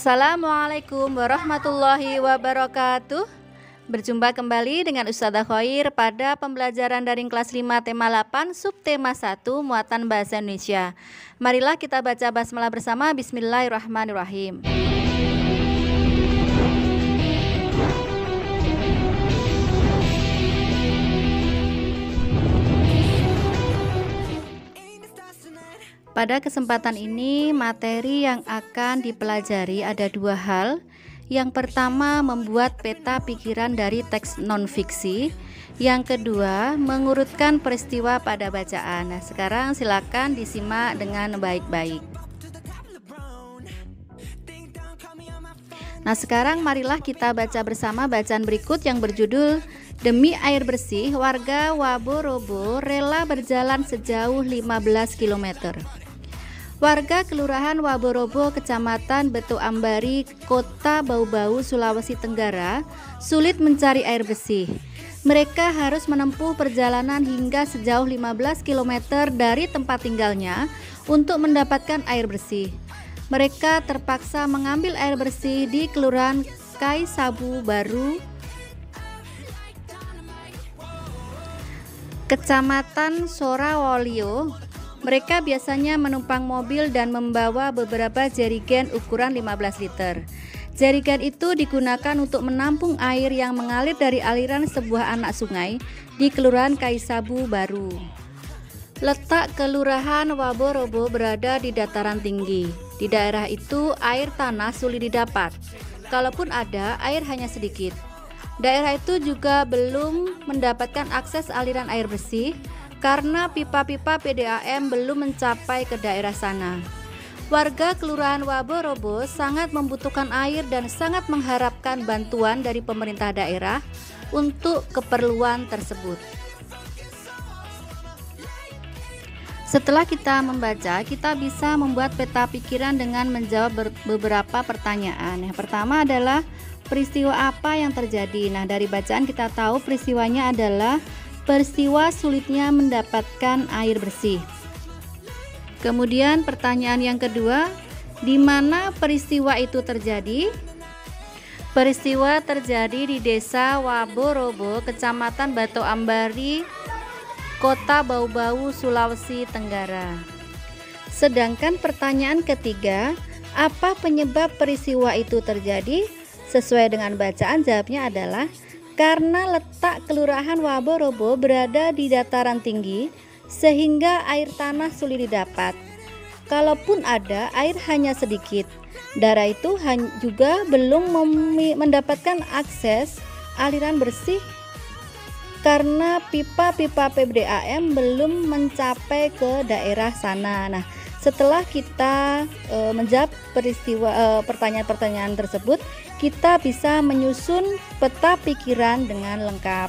Assalamualaikum warahmatullahi wabarakatuh. Berjumpa kembali dengan Ustadzah Khoir pada pembelajaran daring kelas 5 tema 8 subtema 1 muatan bahasa Indonesia. Marilah kita baca basmalah bersama. Bismillahirrahmanirrahim. Pada kesempatan ini, materi yang akan dipelajari ada dua hal. Yang pertama, membuat peta pikiran dari teks non-fiksi. Yang kedua, mengurutkan peristiwa pada bacaan. Nah, sekarang silakan disimak dengan baik-baik. Nah, sekarang marilah kita baca bersama bacaan berikut yang berjudul Demi air bersih, warga Waborobo rela berjalan sejauh 15 km. Warga Kelurahan Waborobo, Kecamatan Beto Ambari, Kota Bau-Bau, Sulawesi Tenggara, sulit mencari air bersih. Mereka harus menempuh perjalanan hingga sejauh 15 km dari tempat tinggalnya untuk mendapatkan air bersih. Mereka terpaksa mengambil air bersih di Kelurahan Kaisabu Baru, Kecamatan Sorawolio. Mereka biasanya menumpang mobil dan membawa beberapa jerigen ukuran 15 liter. Jerigen itu digunakan untuk menampung air yang mengalir dari aliran sebuah anak sungai di Kelurahan Kaisabu Baru. Letak Kelurahan Waborobo berada di dataran tinggi. Di daerah itu air tanah sulit didapat. Kalaupun ada, air hanya sedikit. Daerah itu juga belum mendapatkan akses aliran air bersih karena pipa-pipa PDAM belum mencapai ke daerah sana. Warga Kelurahan Waborobo sangat membutuhkan air dan sangat mengharapkan bantuan dari pemerintah daerah untuk keperluan tersebut. Setelah kita membaca, kita bisa membuat peta pikiran dengan menjawab beberapa pertanyaan. Yang pertama adalah peristiwa apa yang terjadi. Nah, dari bacaan kita tahu peristiwanya adalah peristiwa sulitnya mendapatkan air bersih. Kemudian pertanyaan yang kedua, di mana peristiwa itu terjadi? Peristiwa terjadi di Desa Waborobo, Kecamatan Beto Ambari, Kota Bau-Bau, Sulawesi Tenggara. Sedangkan pertanyaan ketiga, apa penyebab peristiwa itu terjadi? Sesuai dengan bacaan, jawabnya adalah karena letak Kelurahan Waborobo berada di dataran tinggi sehingga air tanah sulit didapat. Kalaupun ada, air hanya sedikit. Daerah itu juga belum mendapatkan akses aliran bersih karena pipa-pipa PDAM belum mencapai ke daerah sana. Nah, setelah kita menjawab pertanyaan-pertanyaan tersebut, kita bisa menyusun peta pikiran dengan lengkap.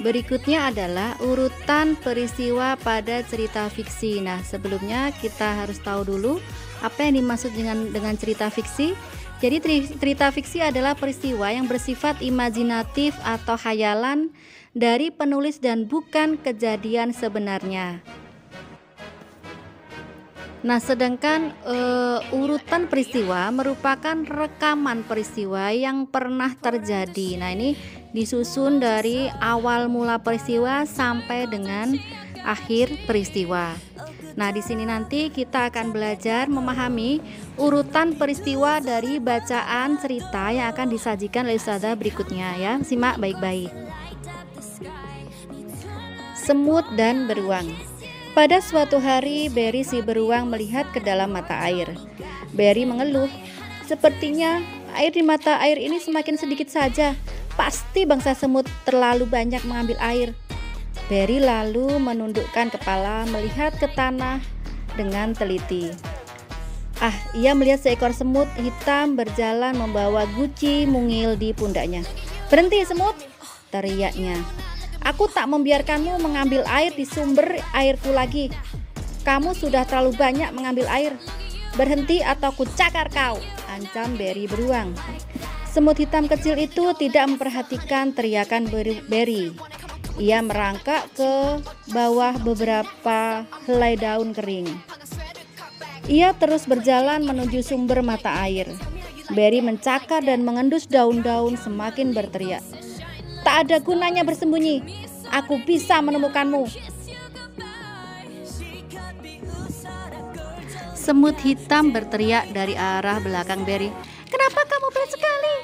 Berikutnya adalah urutan peristiwa pada cerita fiksi. Nah, sebelumnya kita harus tahu dulu apa yang dimaksud dengan cerita fiksi. Jadi cerita fiksi adalah peristiwa yang bersifat imajinatif atau khayalan dari penulis dan bukan kejadian sebenarnya. Nah, sedangkan urutan peristiwa merupakan rekaman peristiwa yang pernah terjadi. Nah, ini disusun dari awal mula peristiwa sampai dengan akhir peristiwa. Nah, di sini nanti kita akan belajar memahami urutan peristiwa dari bacaan cerita yang akan disajikan oleh Ustadzah berikutnya ya. Simak baik-baik. Semut dan beruang. Pada suatu hari, Berry si beruang melihat ke dalam mata air. Berry mengeluh, sepertinya air di mata air ini semakin sedikit saja. Pasti bangsa semut terlalu banyak mengambil air. Berry lalu menundukkan kepala melihat ke tanah dengan teliti. Ia melihat seekor semut hitam berjalan membawa guci mungil di pundaknya. "Berhenti semut!" teriaknya. "Aku tak membiarkanmu mengambil air di sumber airku lagi. Kamu sudah terlalu banyak mengambil air. Berhenti atau kucakar kau," ancam Berry beruang. Semut hitam kecil itu tidak memperhatikan teriakan Berry. Ia merangkak ke bawah beberapa helai daun kering. Ia terus berjalan menuju sumber mata air. Berry mencakar dan mengendus daun-daun semakin berteriak. Tak ada gunanya bersembunyi. Aku bisa menemukanmu. Semut hitam berteriak dari arah belakang Berry. Kenapa kamu pelit sekali?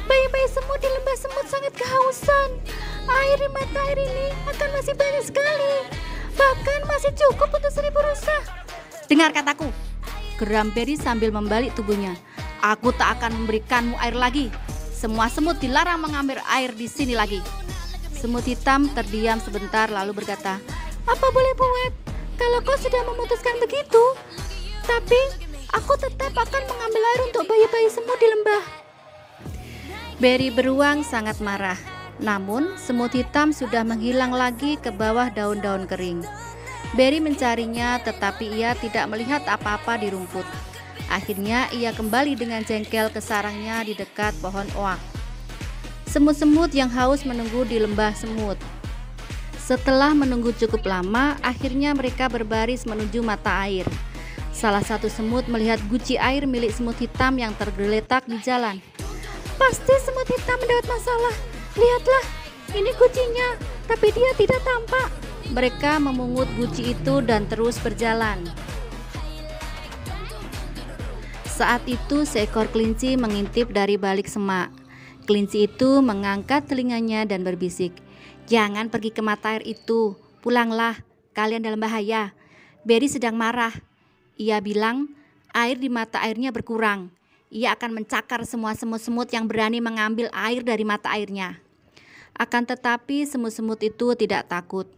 Bayi-bayi semut di lembah semut sangat kehausan. Air di mata air ini akan masih banyak sekali. Bahkan masih cukup untuk 1000 rusa. Dengar kataku, geram Berry sambil membalik tubuhnya. Aku tak akan memberikanmu air lagi. Semua semut dilarang mengambil air di sini lagi. Semut hitam terdiam sebentar lalu berkata, apa boleh buat kalau kau sudah memutuskan begitu? Tapi aku tetap akan mengambil air untuk bayi-bayi semut di lembah. Berry beruang sangat marah. Namun semut hitam sudah menghilang lagi ke bawah daun-daun kering. Berry mencarinya tetapi ia tidak melihat apa-apa di rumput. Akhirnya ia kembali dengan jengkel ke sarangnya di dekat pohon oak. Semut-semut yang haus menunggu di lembah semut. Setelah menunggu cukup lama, akhirnya mereka berbaris menuju mata air. Salah satu semut melihat guci air milik semut hitam yang tergeletak di jalan. Pasti semut hitam mendapat masalah. Lihatlah, ini gucinya, tapi dia tidak tampak. Mereka memungut guci itu dan terus berjalan. Saat itu seekor kelinci mengintip dari balik semak. Kelinci itu mengangkat telinganya dan berbisik, jangan pergi ke mata air itu, pulanglah, kalian dalam bahaya. Berry sedang marah. Ia bilang air di mata airnya berkurang. Ia akan mencakar semua semut-semut yang berani mengambil air dari mata airnya. Akan tetapi semut-semut itu tidak takut.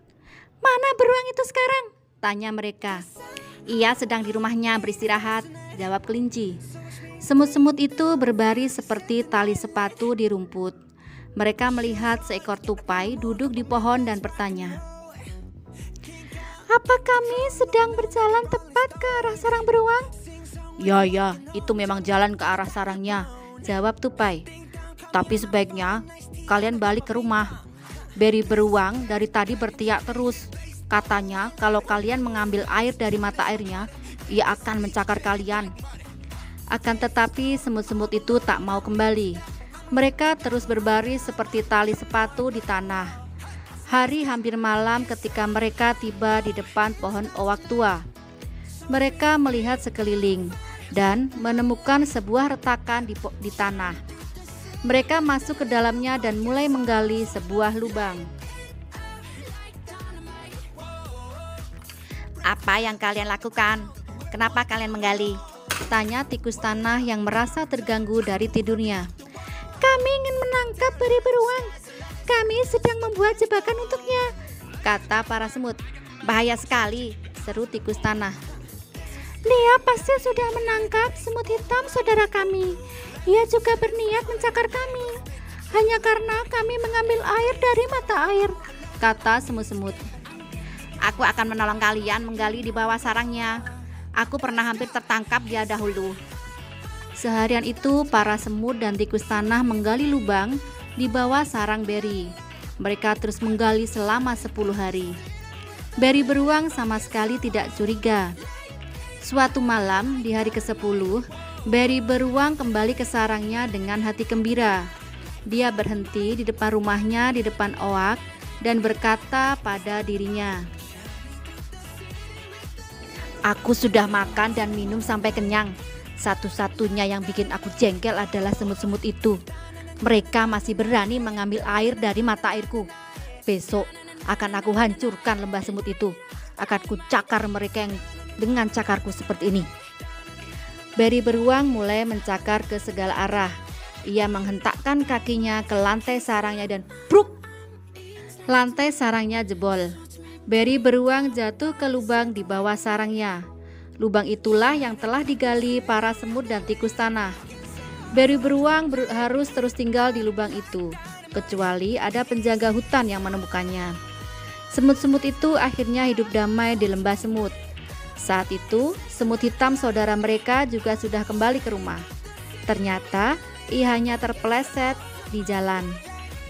Mana beruang itu sekarang? Tanya mereka. Ia sedang di rumahnya beristirahat, jawab kelinci. Semut-semut itu berbaris seperti tali sepatu di rumput. Mereka melihat seekor tupai duduk di pohon dan bertanya, apa kami sedang berjalan tepat ke arah sarang beruang? Ya, itu memang jalan ke arah sarangnya, jawab tupai. Tapi sebaiknya kalian balik ke rumah. Berry beruang dari tadi berteriak terus. Katanya kalau kalian mengambil air dari mata airnya, ia akan mencakar kalian. Akan tetapi semut-semut itu tak mau kembali. Mereka terus berbaris seperti tali sepatu di tanah. Hari hampir malam ketika mereka tiba di depan pohon oak tua. Mereka melihat sekeliling dan menemukan sebuah retakan di tanah. Mereka masuk ke dalamnya dan mulai menggali sebuah lubang. Apa yang kalian lakukan? Kenapa kalian menggali? Tanya tikus tanah yang merasa terganggu dari tidurnya. Kami ingin menangkap peri beruang. Kami sedang membuat jebakan untuknya, kata para semut. Bahaya sekali, seru tikus tanah. Dia pasti sudah menangkap semut hitam saudara kami. Ia juga berniat mencakar kami. Hanya karena kami mengambil air dari mata air, kata semut-semut. Aku akan menolong kalian menggali di bawah sarangnya. Aku pernah hampir tertangkap dia dahulu. Seharian itu para semut dan tikus tanah menggali lubang di bawah sarang Berry. Mereka terus menggali selama 10 hari. Berry beruang sama sekali tidak curiga. Suatu malam di hari ke-10, Berry beruang kembali ke sarangnya dengan hati gembira. Dia berhenti di depan rumahnya di depan oak dan berkata pada dirinya, aku sudah makan dan minum sampai kenyang. Satu-satunya yang bikin aku jengkel adalah semut-semut itu. Mereka masih berani mengambil air dari mata airku. Besok akan aku hancurkan lembah semut itu. Akan ku cakar mereka yang dengan cakarku seperti ini. Berry beruang mulai mencakar ke segala arah. Ia menghentakkan kakinya ke lantai sarangnya dan bruk! Lantai sarangnya jebol. Berry beruang jatuh ke lubang di bawah sarangnya. Lubang itulah yang telah digali para semut dan tikus tanah. Berry beruang harus terus tinggal di lubang itu, kecuali ada penjaga hutan yang menemukannya. Semut-semut itu akhirnya hidup damai di lembah semut. Saat itu, semut hitam saudara mereka juga sudah kembali ke rumah. Ternyata, ia hanya terpeleset di jalan.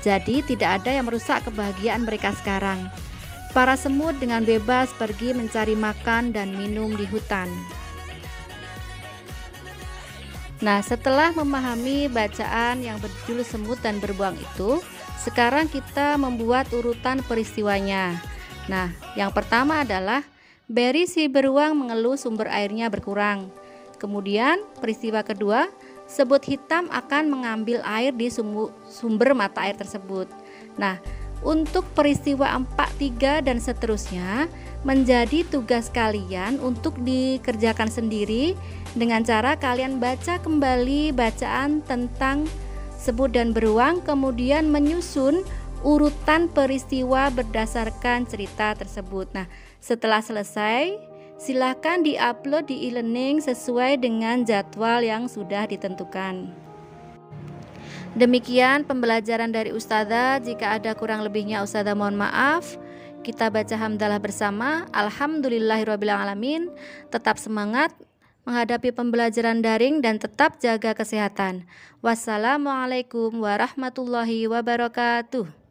Jadi tidak ada yang merusak kebahagiaan mereka sekarang. Para semut dengan bebas pergi mencari makan dan minum di hutan. Nah, setelah memahami bacaan yang berjuluk semut dan beruang itu, sekarang kita membuat urutan peristiwanya. Nah, yang pertama adalah Berry si beruang mengeluh sumber airnya berkurang. Kemudian peristiwa kedua, sebut hitam akan mengambil air di sumber mata air tersebut. Nah, untuk peristiwa 4, 3 dan seterusnya menjadi tugas kalian untuk dikerjakan sendiri dengan cara kalian baca kembali bacaan tentang sebut dan beruang, kemudian menyusun urutan peristiwa berdasarkan cerita tersebut. Nah, setelah selesai, silakan di-upload di e-learning sesuai dengan jadwal yang sudah ditentukan. Demikian pembelajaran dari Ustazah. Jika ada kurang lebihnya Ustazah mohon maaf. Kita baca hamdalah bersama. Alhamdulillahirrabbilalamin. Tetap semangat menghadapi pembelajaran daring dan tetap jaga kesehatan. Wassalamualaikum warahmatullahi wabarakatuh.